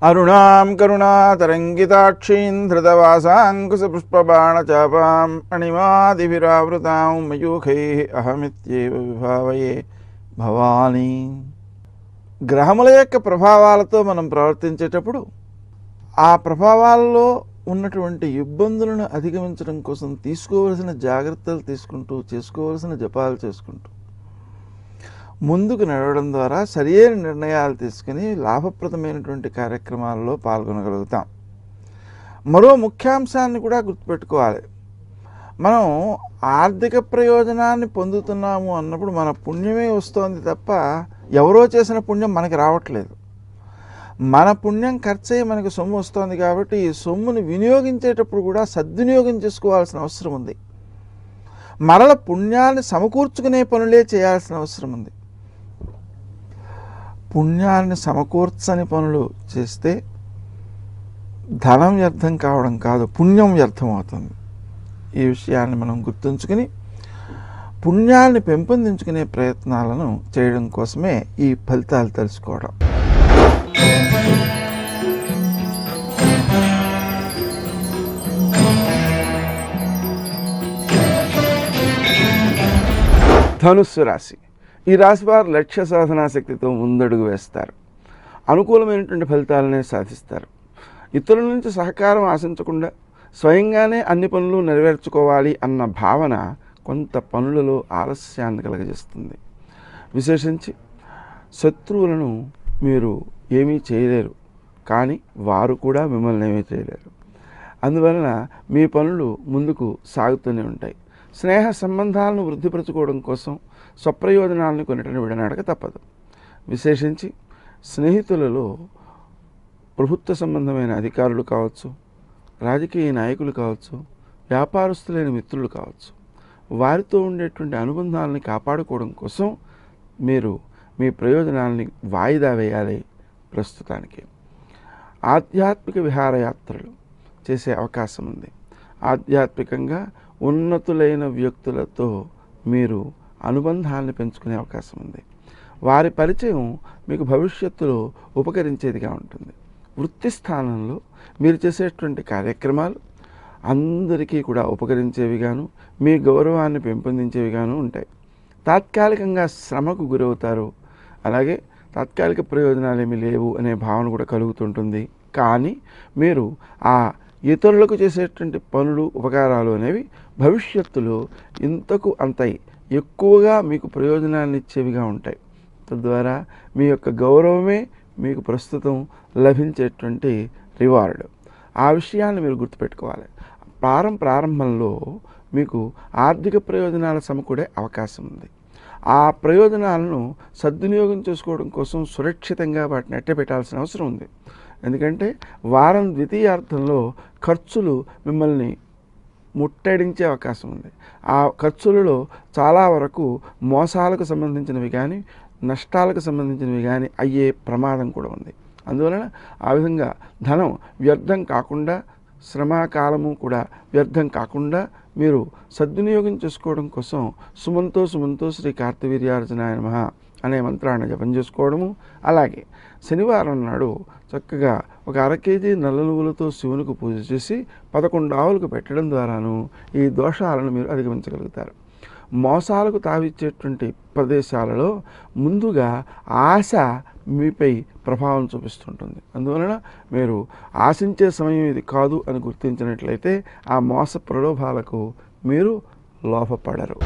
అరుణాం కరుణాతరంగితాక్షీం ధృతవాసాంకుశపుష్పబాణచాపాం అణిమాదిభిరావృతాం మయూఖైః అహమిత్యేవ విభావయే భవాని. గ్రహముల యొక్క ప్రభావాలతో మనం ప్రవర్తించేటప్పుడు ఆ ప్రభావాల్లో ఉన్నటువంటి ఇబ్బందులను అధిగమించడం కోసం తీసుకోవలసిన జాగ్రత్తలు తీసుకుంటూ, చేసుకోవలసిన జపాలు చేసుకుంటూ ముందుకు నడవడం ద్వారా సరియైన నిర్ణయాలు తీసుకుని లాభప్రదమైనటువంటి కార్యక్రమాల్లో పాల్గొనగలుగుతాం. మరో ముఖ్యాంశాన్ని కూడా గుర్తుపెట్టుకోవాలి. మనం ఆర్థిక ప్రయోజనాన్ని పొందుతున్నాము అన్నప్పుడు మన పుణ్యమే వస్తోంది తప్ప ఎవరో చేసిన పుణ్యం మనకి రావట్లేదు. మన పుణ్యం ఖర్చయి మనకు సొమ్ము వస్తుంది కాబట్టి ఈ సొమ్ముని వినియోగించేటప్పుడు కూడా సద్వినియోగం చేసుకోవాల్సిన అవసరం ఉంది. మరల పుణ్యాన్ని సమకూర్చుకునే పనులే చేయాల్సిన అవసరం ఉంది. పుణ్యాన్ని సమకూర్చని పనులు చేస్తే ధనం వ్యర్థం కావడం కాదు, పుణ్యం వ్యర్థం అవుతుంది. ఈ విషయాన్ని మనం గుర్తుంచుకుని పుణ్యాన్ని పెంపొందించుకునే ప్రయత్నాలను చేయడం కోసమే ఈ ఫలితాలు తెలుసుకోవడం. ధనుస్సు రాశి. ఈ రాశి వారు లక్ష్య సాధనా శక్తితో ముందడుగు వేస్తారు. అనుకూలమైనటువంటి ఫలితాలనే సాధిస్తారు. ఇతరుల నుంచి సహకారం ఆశించకుండా స్వయంగానే అన్ని పనులు నెరవేర్చుకోవాలి అన్న భావన కొంత పనులలో ఆలస్యాన్ని కలగజేస్తుంది. విశేషించి శత్రువులను మీరు ఏమీ చేయలేరు, కానీ వారు కూడా మిమ్మల్ని ఏమీ చేయలేరు. అందువలన మీ పనులు ముందుకు సాగుతూనే ఉంటాయి. స్నేహ సంబంధాలను వృద్ధిపరచుకోవడం కోసం స్వప్రయోజనాలను కొన్నిటిని విడనాడక తప్పదు. విశేషించి స్నేహితులలో ప్రభుత్వ సంబంధమైన అధికారులు కావచ్చు, రాజకీయ నాయకులు కావచ్చు, వ్యాపారస్తులైన మిత్రులు కావచ్చు, వారితో ఉండేటువంటి అనుబంధాలని కాపాడుకోవడం కోసం మీరు మీ ప్రయోజనాలని వాయిదా వేయాలి. ప్రస్తుతానికి ఆధ్యాత్మిక విహారయాత్రలు చేసే అవకాశం ఉంది. ఆధ్యాత్మికంగా ఉన్నతులైన వ్యక్తులతో మీరు అనుబంధాన్ని పెంచుకునే అవకాశం ఉంది. వారి పరిచయం మీకు భవిష్యత్తులో ఉపకరించేదిగా ఉంటుంది. వృత్తి స్థానంలో మీరు చేసేటువంటి కార్యక్రమాలు అందరికీ కూడా ఉపకరించేవిగాను, మీ గౌరవాన్ని పెంపొందించేవిగాను ఉంటాయి. తాత్కాలికంగా శ్రమకు గురవుతారు. అలాగే తాత్కాలిక ప్రయోజనాలు ఏమీ లేవు అనే భావన కూడా కలుగుతుంటుంది. కానీ మీరు ఆ ఇతరులకు చేసేటువంటి పనులు, ఉపకారాలు అనేవి భవిష్యత్తులో ఇంతకు అంత ఎక్కువగా మీకు ప్రయోజనాన్ని ఇచ్చేవిగా ఉంటాయి. తద్వారా మీ యొక్క గౌరవమే మీకు ప్రస్తుతం లభించేటువంటి రివార్డ్. ఆ విషయాన్ని మీరు గుర్తుపెట్టుకోవాలి. ప్రారంభంలో మీకు ఆర్థిక ప్రయోజనాల సమకూడే అవకాశం ఉంది. ఆ ప్రయోజనాలను సద్వినియోగం చేసుకోవడం కోసం సురక్షితంగా వాటిని అట్టపెట్టాల్సిన అవసరం ఉంది. ఎందుకంటే వారం ద్వితీయార్థంలో ఖర్చులు మిమ్మల్ని ముట్టడించే అవకాశం ఉంది. ఆ ఖర్చులలో చాలా వరకు మోసాలకు సంబంధించినవి కానీ, నష్టాలకు సంబంధించినవి కానీ అయ్యే ప్రమాదం కూడా ఉంది. అందువలన ఆ విధంగా ధనం వ్యర్థం కాకుండా, శ్రమకాలము కూడా వ్యర్థం కాకుండా మీరు సద్వినియోగం చేసుకోవడం కోసం సుమంతో సుమంతో శ్రీ కార్తవీర్యార్జునాయ నమః అనే మంత్రాన్ని జపం చేసుకోవడము. అలాగే శనివారం నాడు చక్కగా ఒక 1/2 కేజీ నల్ల నువ్వులతో శివునికి పూజ చేసి 11 ఆవులకు పెట్టడం ద్వారాను ఈ దోషాలను మీరు అధిగమించగలుగుతారు. మోసాలకు తావిచ్చేటువంటి ప్రదేశాలలో ముందుగా ఆశ మీపై ప్రభావం చూపిస్తుంటుంది. అందువలన మీరు ఆశించే సమయం ఇది కాదు అని గుర్తించినట్లయితే ఆ మోస ప్రలోభాలకు మీరు లోపపడరు.